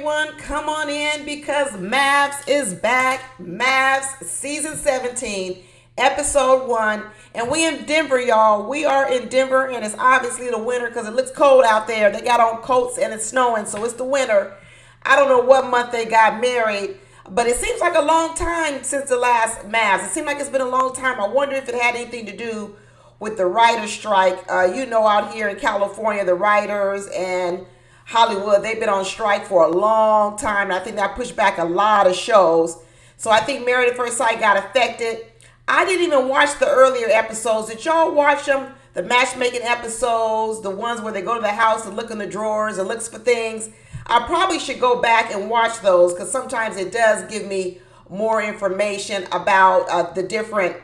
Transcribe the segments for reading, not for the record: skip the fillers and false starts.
everyone. Come on in because mafs is back. Mavs season 17, episode 1. And we in Denver, y'all. We are in Denver, and it's obviously the winter because it looks cold out there. They got on coats and it's snowing, so it's the winter. I don't know what month they got married, but it seems like a long time since the last Mavs. It seemed like it's been a long time. I wonder if it had anything to do with the writer's strike. Out here in California, the writers and Hollywood, they've been on strike for a long time. And I think that pushed back a lot of shows. So I think Married at First Sight got affected. I didn't even watch the earlier episodes. Did y'all watch them? The matchmaking episodes, the ones where they go to the house and look in the drawers and looks for things. I probably should go back and watch those because sometimes it does give me more information about the different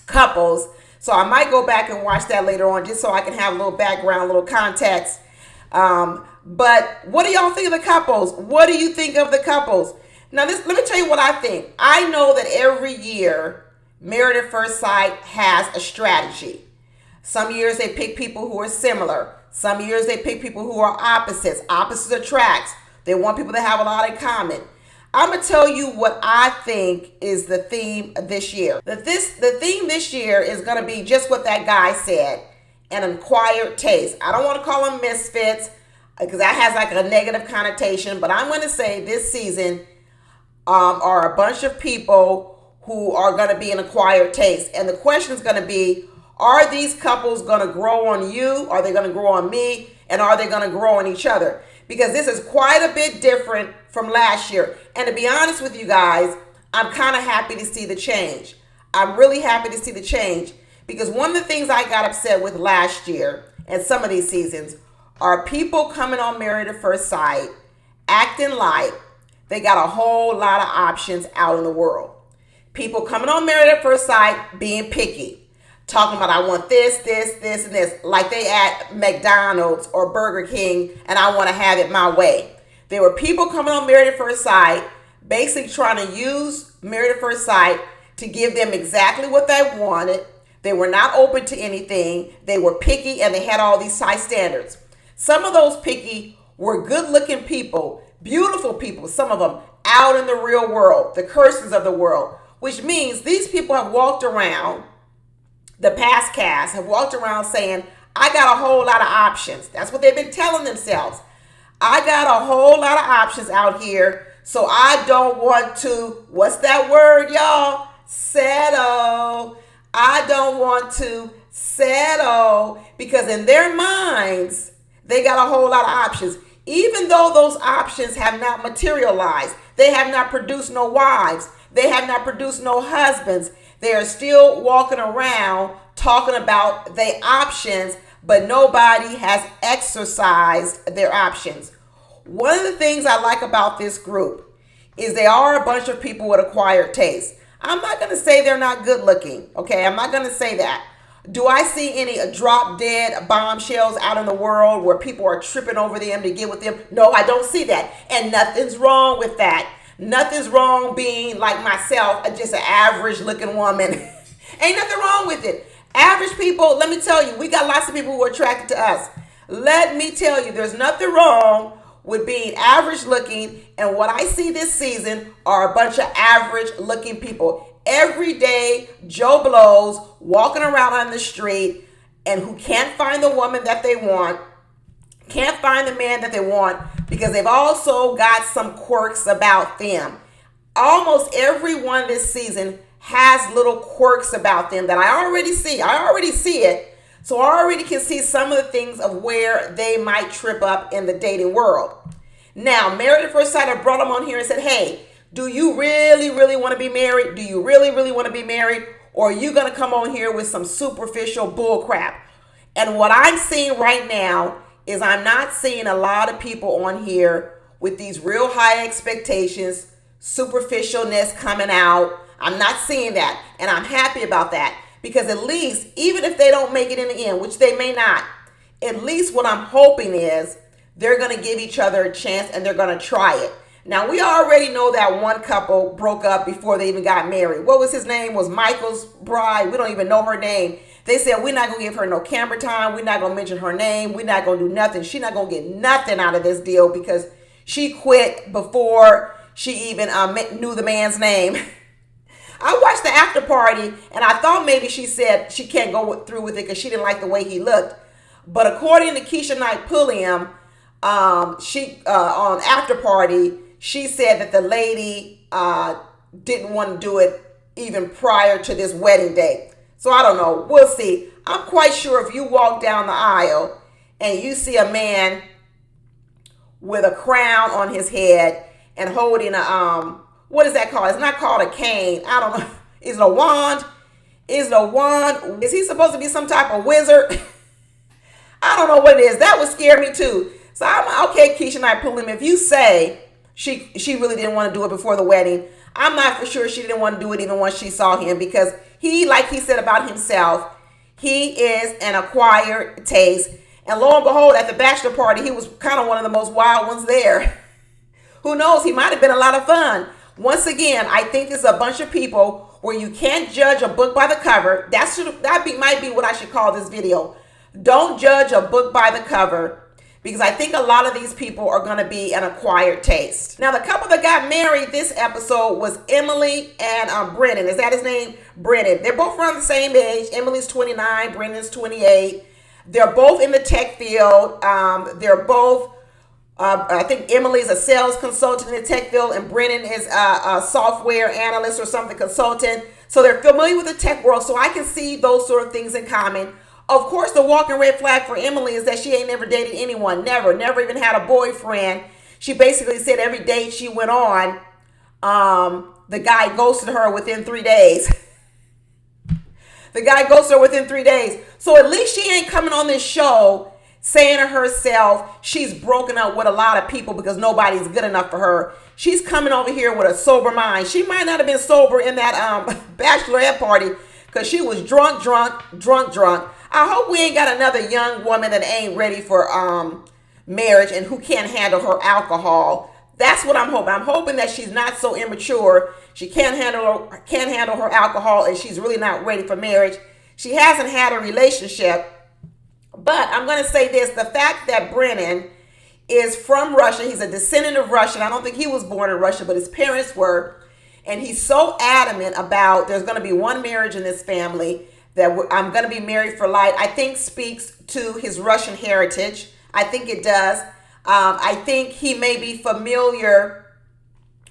couples. So I might go back and watch that later on just so I can have a little background, a little context. But what do y'all think of the couples? What do you think of the couples? Now, let me tell you what I think. I know that every year, Married at First Sight has a strategy. Some years they pick people who are similar. Some years they pick people who are opposites. Opposites attracts. They want people to have a lot in common. I'm going to tell you what I think is the theme this year. The theme this year is going to be just what that guy said, an acquired taste. I don't want to call them misfits because that has like a negative connotation, but I'm going to say this season are a bunch of people who are going to be an acquired taste. And the question is going to be, are these couples going to grow on you? Are they going to grow on me? And are they going to grow on each other? Because this is quite a bit different from last year. And to be honest with you guys, I'm kind of happy to see the change. I'm really happy to see the change because one of the things I got upset with last year and some of these seasons are people coming on Married at First Sight, acting like they got a whole lot of options out in the world. People coming on Married at First Sight being picky. Talking about I want this, and this. Like they at McDonald's or Burger King and I want to have it my way. There were people coming on Married at First Sight basically trying to use Married at First Sight to give them exactly what they wanted. They were not open to anything. They were picky and they had all these high standards. Some of those picky were good looking people, beautiful people, some of them out in the real world, the curses of the world, which means these people have walked around. The past cast have walked around saying, I got a whole lot of options. That's what they've been telling themselves. I got a whole lot of options out here, so I don't want to, what's that word, y'all? Settle. I don't want to settle because in their minds, they got a whole lot of options. Even though those options have not materialized, they have not produced no wives, they have not produced no husbands. They are still walking around talking about their options, but nobody has exercised their options. One of the things I like about this group is they are a bunch of people with acquired taste. I'm not going to say they're not good looking, okay? I'm not going to say that. Do I see any drop dead bombshells out in the world where people are tripping over them to get with them? No, I don't see that. And nothing's wrong with that. Nothing's wrong being like myself, just an average looking woman. Ain't nothing wrong with it. Average people, let me tell you, we got lots of people who are attracted to us. Let me tell you, there's nothing wrong with being average looking. And what I see this season are a bunch of average looking people. Everyday Joe Blows walking around on the street and who can't find the woman that they want, can't find the man that they want because they've also got some quirks about them. Almost everyone this season has little quirks about them that I already see. I already see it. So I already can see some of the things of where they might trip up in the dating world. Now, Married at First Sight, I brought them on here and said, hey, do you really, really want to be married? Do you really, really want to be married? Or are you going to come on here with some superficial bull crap? And what I'm seeing right now is I'm not seeing a lot of people on here with these real high expectations, superficialness coming out. I'm not seeing that. And I'm happy about that because at least, even if they don't make it in the end, which they may not, at least what I'm hoping is they're going to give each other a chance and they're going to try it. Now, we already know that one couple broke up before they even got married. What was his name? Was Michael's bride. We don't even know her name. They said, we're not going to give her no camera time. We're not going to mention her name. We're not going to do nothing. She's not going to get nothing out of this deal because she quit before she even knew the man's name. I watched the after party and I thought maybe she said she can't go through with it because she didn't like the way he looked. But according to Keisha Knight Pulliam, she on after party, she said that the lady didn't want to do it even prior to this wedding day. So I don't know. We'll see. I'm quite sure if you walk down the aisle and you see a man with a crown on his head and holding a what is that called? It's not called a cane. I don't know. Is it a wand? Is it a wand? Is he supposed to be some type of wizard? I don't know what it is. That would scare me too. So I'm okay, Keisha Knight Pulliam. If you say she really didn't want to do it before the wedding, I'm not for sure she didn't want to do it even once she saw him, because he, like he said about himself, he is an acquired taste. And lo and behold, at the bachelor party, he was kind of one of the most wild ones there. Who knows? He might have been a lot of fun. Once again, I think it's a bunch of people where you can't judge a book by the cover. That might be what I should call this video. Don't judge a book by the cover, because I think a lot of these people are going to be an acquired taste. Now, the couple that got married this episode was Emily and Brennan. Is that his name? Brennan. They're both around the same age. Emily's 29, Brennan's 28. They're both in the tech field. They're both, I think Emily's a sales consultant in the tech field, and Brennan is a software analyst or something, consultant. So they're familiar with the tech world. So I can see those sort of things in common. Of course, the walking red flag for Emily is that she ain't never dated anyone. Never even had a boyfriend. She basically said every date she went on, the guy ghosted her within 3 days. The guy ghosted her within 3 days. So at least she ain't coming on this show saying to herself she's broken up with a lot of people because nobody's good enough for her. She's coming over here with a sober mind. She might not have been sober in that bachelorette party because she was drunk. I hope we ain't got another young woman that ain't ready for marriage and who can't handle her alcohol. That's what I'm hoping. I'm hoping that she's not so immature. She can't handle her alcohol, and she's really not ready for marriage. She hasn't had a relationship. But I'm going to say this. The fact that Brennan is from Russia, he's a descendant of Russian. I don't think he was born in Russia, but his parents were. And he's so adamant about there's going to be one marriage in this family, that I'm going to be married for life, I think speaks to his Russian heritage. I think it does. I think he may be familiar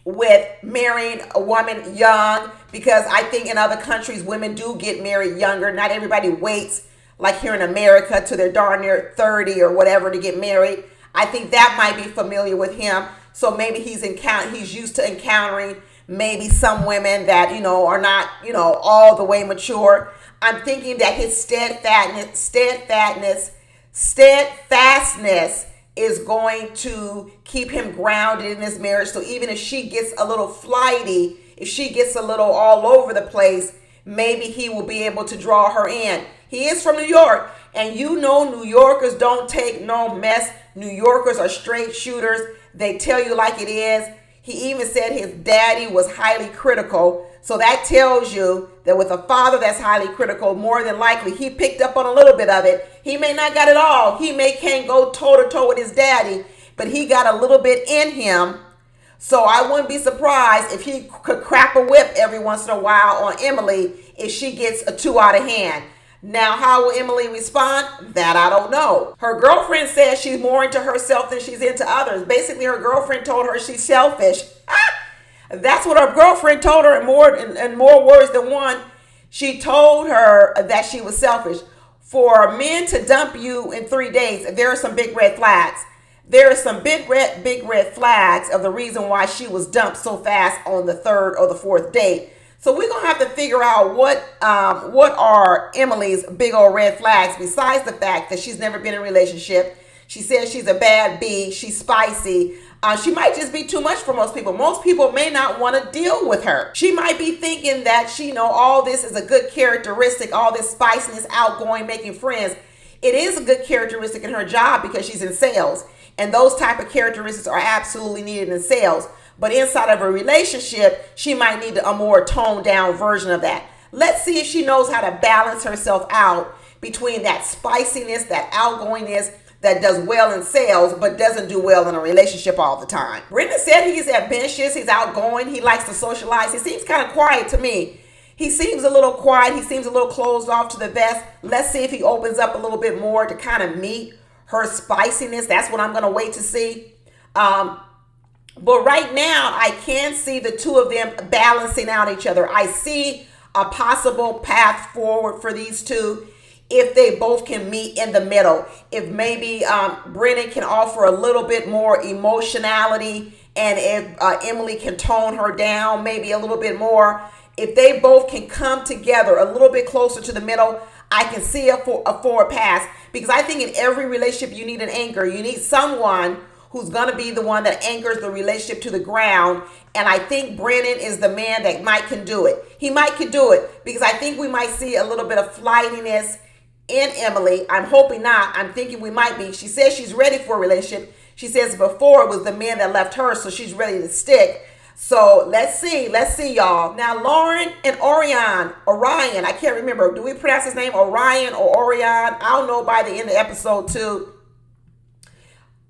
with marrying a woman young, because I think in other countries women do get married younger. Not everybody waits, like here in America, to their darn near 30 or whatever to get married. I think that might be familiar with him. So maybe he's used to encountering maybe some women that, are not, all the way mature. I'm thinking that his steadfastness is going to keep him grounded in this marriage. So even if she gets a little flighty, if she gets a little all over the place, maybe he will be able to draw her in. He is from New York, and New Yorkers don't take no mess. New Yorkers are straight shooters. They tell you like it is. He even said his daddy was highly critical. So that tells you that with a father that's highly critical, more than likely he picked up on a little bit of it. He may not got it all. He can't go toe to toe with his daddy, but he got a little bit in him. So I wouldn't be surprised if he could crack a whip every once in a while on Emily if she gets a two out of hand. Now, how will Emily respond? That I don't know. Her girlfriend says she's more into herself than she's into others. Basically, her girlfriend told her she's selfish. That's what her girlfriend told her in more words than one. She told her that she was selfish. For men to dump you in 3 days, there are some big red flags. There are some big red flags of the reason why she was dumped so fast on the third or the fourth date. So we're going to have to figure out what are Emily's big old red flags, besides the fact that she's never been in a relationship. She says she's a bad bee. She's spicy. She might just be too much for most people. Most people may not want to deal with her. She might be thinking that all this is a good characteristic, all this spiciness, outgoing, making friends. It is a good characteristic in her job because she's in sales. And those type of characteristics are absolutely needed in sales. But inside of a relationship, she might need a more toned down version of that. Let's see if she knows how to balance herself out between that spiciness, that outgoingness, that does well in sales but doesn't do well in a relationship all the time. Brennan said he's ambitious, he's outgoing, he likes to socialize. He seems kind of quiet to me. He seems a little quiet, he seems a little closed off to the best. Let's see if he opens up a little bit more to kind of meet her spiciness. That's what I'm going to wait to see. But right now, I can see the two of them balancing out each other. I see a possible path forward for these two if they both can meet in the middle. If maybe Brennan can offer a little bit more emotionality, and if Emily can tone her down maybe a little bit more. If they both can come together a little bit closer to the middle, I can see a forward pass. Because I think in every relationship you need an anchor. You need someone who's going to be the one that anchors the relationship to the ground. And I think Brennan is the man that can do it. He can do it because I think we might see a little bit of flightiness in Emily. I'm hoping not. I'm thinking we might be. She says she's ready for a relationship. She says before it was the man that left her, so she's ready to stick. So let's see, y'all. Now, Lauren and Orion, I can't remember. Do we pronounce his name Orion or Orion? I'll know by the end of episode 2.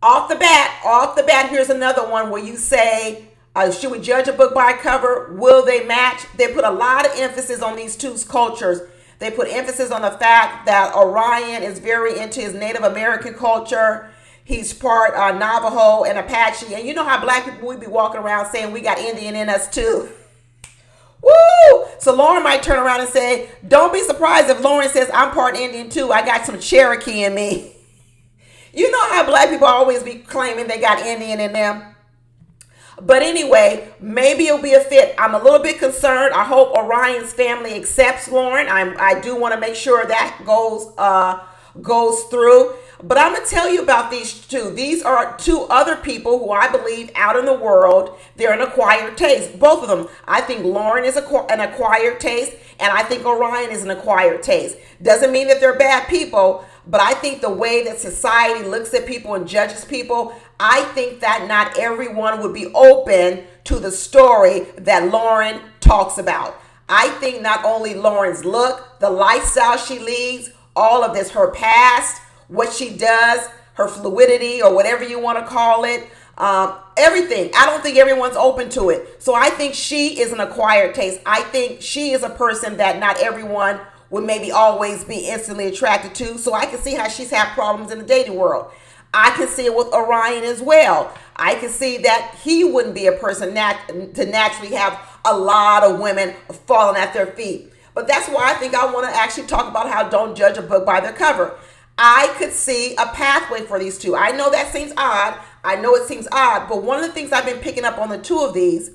Off the bat, here's another one where you say, should we judge a book by a cover? Will they match? They put a lot of emphasis on these two cultures. They put emphasis on the fact that Orion is very into his Native American culture. He's part Navajo and Apache. And you know how black people, we be walking around saying we got Indian in us too. Woo! So Lauren might turn around and say, don't be surprised if Lauren says, I'm part Indian too. I got some Cherokee in me. You know how black people always be claiming they got Indian in them. But anyway, maybe it'll be a fit. I'm a little bit concerned. I hope Orion's family accepts Lauren. I do want to make sure that goes through. But I'm going to tell you about these two. These are two other people who I believe out in the world, they're an acquired taste. Both of them. I think Lauren is an acquired taste, and I think Orion is an acquired taste. Doesn't mean that they're bad people, but I think the way that society looks at people and judges people, I think that not everyone would be open to the story that Lauren talks about. I think not only Lauren's look, the lifestyle she leads, all of this, her past, what she does, her fluidity or whatever you want to call it, everything. I don't think everyone's open to it. So I think she is an acquired taste. I think she is a person that not everyone would maybe always be instantly attracted to. So I can see how she's had problems in the dating world. I can see it with Orion as well. I can see that he wouldn't be a person to naturally have a lot of women falling at their feet. But that's why I think I want to actually talk about how don't judge a book by their cover. I could see a pathway for these two. I know that seems odd. I know it seems odd. But one of the things I've been picking up on the two of these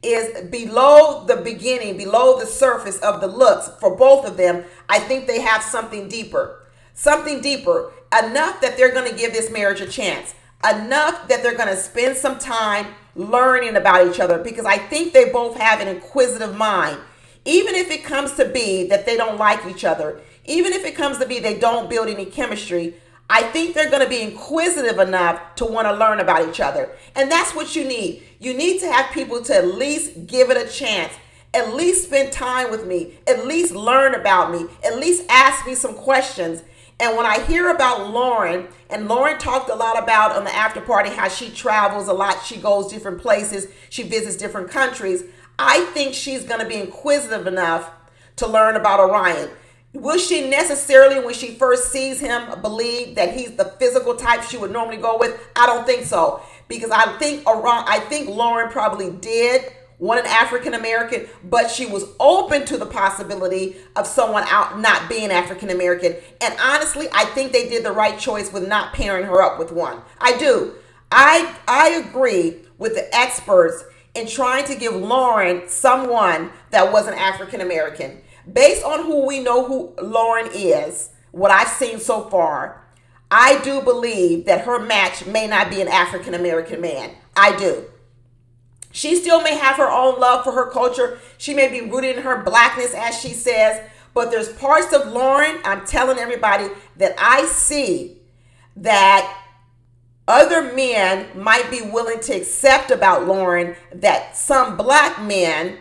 is below the beginning, below the surface of the looks for both of them, I think they have something deeper. Something deeper. Enough that they're going to give this marriage a chance. Enough that they're going to spend some time learning about each other, because I think they both have an inquisitive mind. Even if it comes to be that they don't like each other, even if it comes to be they don't build any chemistry, I think they're going to be inquisitive enough to want to learn about each other. And that's what you need. You need to have people to at least give it a chance, at least spend time with me, at least learn about me, at least ask me some questions. And when I hear about Lauren, and Lauren talked a lot about on the after party how she travels a lot, she goes different places, she visits different countries, I think she's going to be inquisitive enough to learn about Orion. Will she necessarily, when she first sees him, believe that he's the physical type she would normally go with? I don't think so. Because I think Lauren probably did want an African American, but she was open to the possibility of someone out not being African American. And honestly, I think they did the right choice with not pairing her up with one. I do. I agree with the experts in trying to give Lauren someone that wasn't African American. Based on who we know who Lauren is, what I've seen so far, I do believe that her match may not be an African American man. I do. She still may have her own love for her culture. She may be rooted in her blackness, as she says. But there's parts of Lauren, I'm telling everybody, that I see that other men might be willing to accept about Lauren that some black men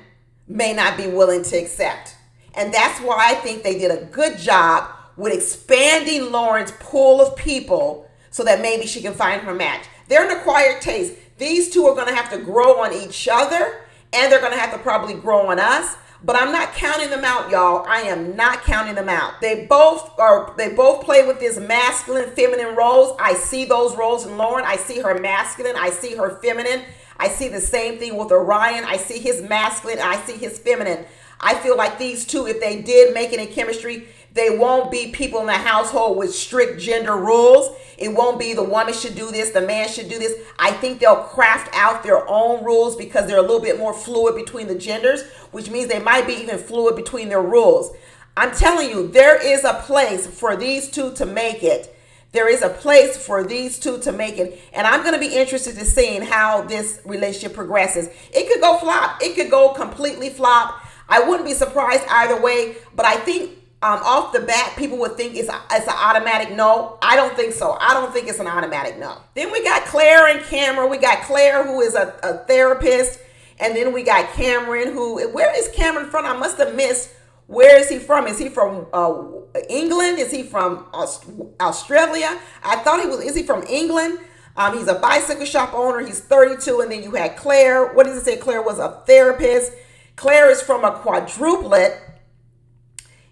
may not be willing to accept. And that's why I think they did a good job with expanding Lauren's pool of people so that maybe she can find her match. They're an acquired taste. These two are going to have to grow on each other, and they're going to have to probably grow on us. But I'm not counting them out, y'all. I am not counting them out. They both play with this masculine, feminine roles. I see those roles in Lauren. I see her masculine. I see her feminine. I see the same thing with Orion. I see his masculine. I see his feminine. I feel like these two, if they did make it in chemistry, they won't be people in the household with strict gender rules. It won't be the woman should do this, the man should do this. I think they'll craft out their own rules because they're a little bit more fluid between the genders, which means they might be even fluid between their rules. I'm telling you, there is a place for these two to make it. There is a place for these two to make it. And I'm going to be interested in seeing how this relationship progresses. It could go flop. It could go completely flop. I wouldn't be surprised either way, but I think off the bat, people would think it's an automatic no. I don't think so. I don't think it's an automatic no. Then we got Claire and Cameron. We got Claire, who is a therapist. And then we got Cameron, where is Cameron from? I must have missed. Where is he from? Is he from England? Is he from Australia? I thought is he from England? He's a bicycle shop owner. He's 32. And then you had Claire. What does it say? Claire was a therapist. Claire is from a quadruplet.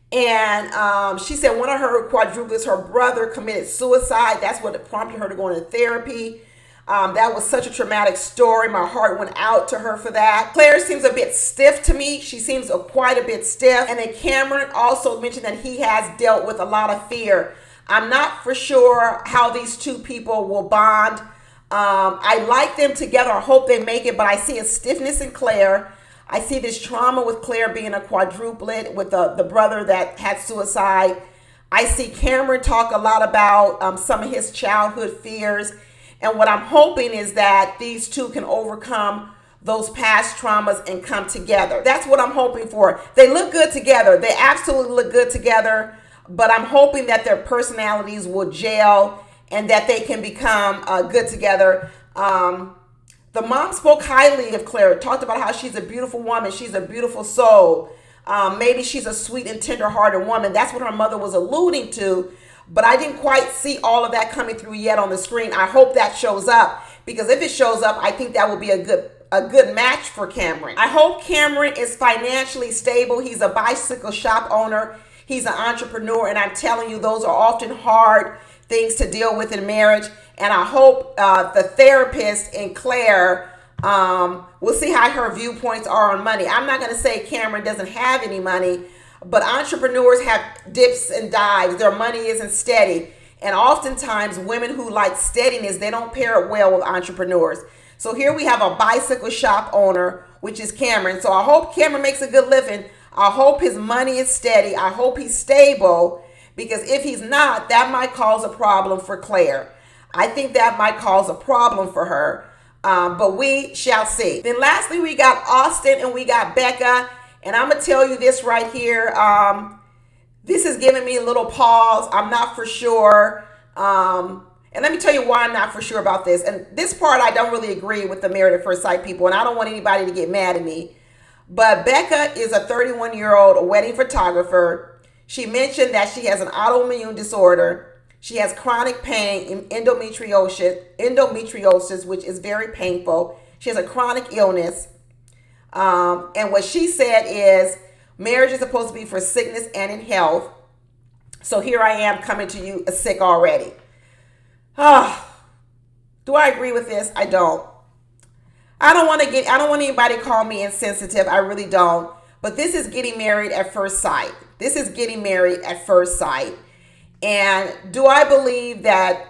And she said one of her quadruplets, her brother committed suicide. That's what prompted her to go into therapy. That was such a traumatic story. My heart went out to her for that. Claire seems a bit stiff to me. She seems quite a bit stiff. And then Cameron also mentioned that he has dealt with a lot of fear. I'm not for sure how these two people will bond. I like them together. I hope they make it, but I see a stiffness in Claire. I see this trauma with Claire being a quadruplet with the brother that had suicide. I see Cameron talk a lot about some of his childhood fears. And what I'm hoping is that these two can overcome those past traumas and come together. That's what I'm hoping for. They look good together. They absolutely look good together. But I'm hoping that their personalities will gel and that they can become good together. The mom spoke highly of Claire, talked about how she's a beautiful woman. She's a beautiful soul. Maybe she's a sweet and tender-hearted woman. That's what her mother was alluding to. But I didn't quite see all of that coming through yet on the screen. I hope that shows up, because if it shows up, I think that will be a good match for Cameron. I hope Cameron is financially stable. He's a bicycle shop owner. He's an entrepreneur. And I'm telling you, those are often hard things to deal with in marriage. And I hope the therapist in Claire, we'll see how her viewpoints are on money. I'm not going to say Cameron doesn't have any money, but entrepreneurs have dips and dives. Their money isn't steady. And oftentimes women who like steadiness, they don't pair it well with entrepreneurs. So here we have a bicycle shop owner, which is Cameron. So I hope Cameron makes a good living. I hope his money is steady. I hope he's stable, because if he's not, that might cause a problem for Claire. I think that might cause a problem for her, but we shall see. Then lastly, we got Austin and we got Becca. And I'm going to tell you this right here. This is giving me a little pause. I'm not for sure. And let me tell you why I'm not for sure about this. And this part, I don't really agree with the Married at First Sight people. And I don't want anybody to get mad at me. But Becca is a 31-year-old wedding photographer. She mentioned that she has an autoimmune disorder. She has chronic pain in endometriosis, which is very painful. She has a chronic illness. And what she said is marriage is supposed to be for sickness and in health. So here I am coming to you sick already. Do I agree with this? I don't. I don't want anybody to call me insensitive. I really don't. But this is getting married at first sight. This is getting married at first sight. And do I believe that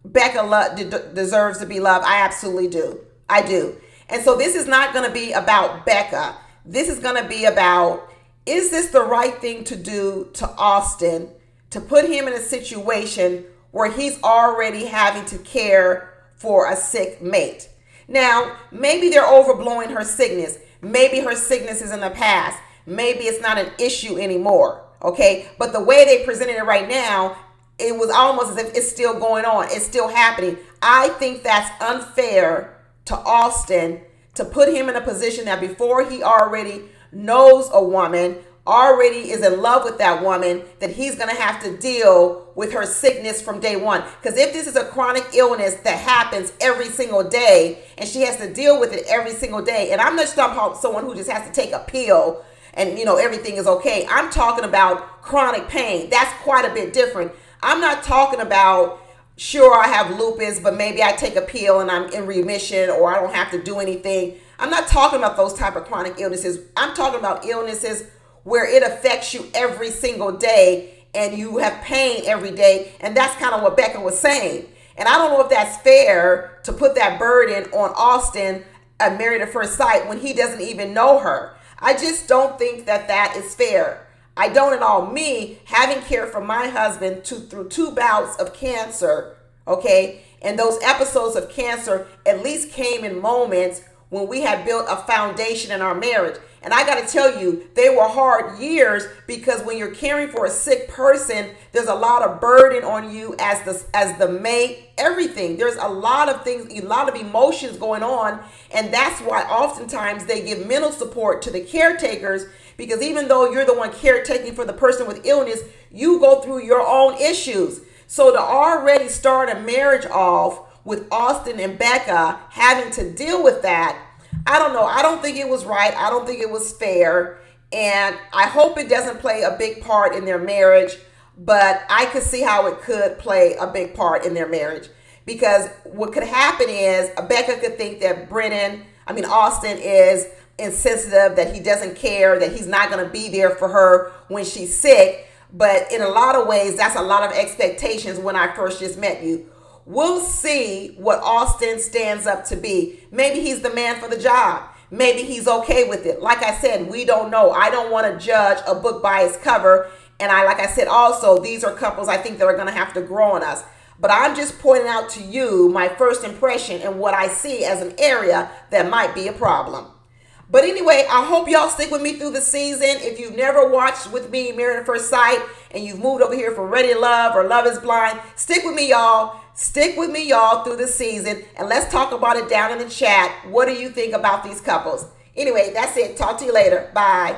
Becca deserves to be loved? I absolutely do. I do. And so this is not going to be about Becca. This is going to be about, is this the right thing to do to Austin, to put him in a situation where he's already having to care for a sick mate? Now, maybe they're overblowing her sickness. Maybe her sickness is in the past. Maybe it's not an issue anymore. Okay. But the way they presented it right now, it was almost as if it's still going on. It's still happening. I think that's unfair to Austin to put him in a position that before he already knows a woman already is in love with that woman, that he's going to have to deal with her sickness from day one. Because if this is a chronic illness that happens every single day and she has to deal with it every single day, and I'm not talking about someone who just has to take a pill and everything is okay. I'm talking about chronic pain. That's quite a bit different. I'm not talking about, sure, I have lupus, but maybe I take a pill and I'm in remission, or I don't have to do anything. I'm not talking about those type of chronic illnesses. I'm talking about illnesses where it affects you every single day and you have pain every day. And that's kind of what Becca was saying. And I don't know if that's fair to put that burden on Austin, Married at First Sight, when he doesn't even know her. I just don't think that that is fair. I don't at all. Me, having cared for my husband through 2 bouts of cancer, okay, and those episodes of cancer at least came in moments when we had built a foundation in our marriage. And I got to tell you, they were hard years, because when you're caring for a sick person, there's a lot of burden on you as the mate, everything. There's a lot of things, a lot of emotions going on. And that's why oftentimes they give mental support to the caretakers, because even though you're the one caretaking for the person with illness, you go through your own issues. So to already start a marriage off with Austin and Becca having to deal with that, I don't know. I don't think it was right. I don't think it was fair. And I hope it doesn't play a big part in their marriage. But I could see how it could play a big part in their marriage. Because what could happen is Becca could think that Austin is insensitive, that he doesn't care, that he's not going to be there for her when she's sick. But in a lot of ways, that's a lot of expectations when I first just met you. We'll see what Austin stands up to be. Maybe he's the man for the job. Maybe he's okay with it. Like I said, we don't know. I don't want to judge a book by its cover. And like I said, also, these are couples I think that are going to have to grow on us. But I'm just pointing out to you my first impression and what I see as an area that might be a problem. But anyway, I hope y'all stick with me through the season. If you've never watched with me Married at First Sight and you've moved over here from Ready to Love or Love is Blind, stick with me, y'all. Stick with me, y'all, through the season. And let's talk about it down in the chat. What do you think about these couples? Anyway, that's it. Talk to you later. Bye.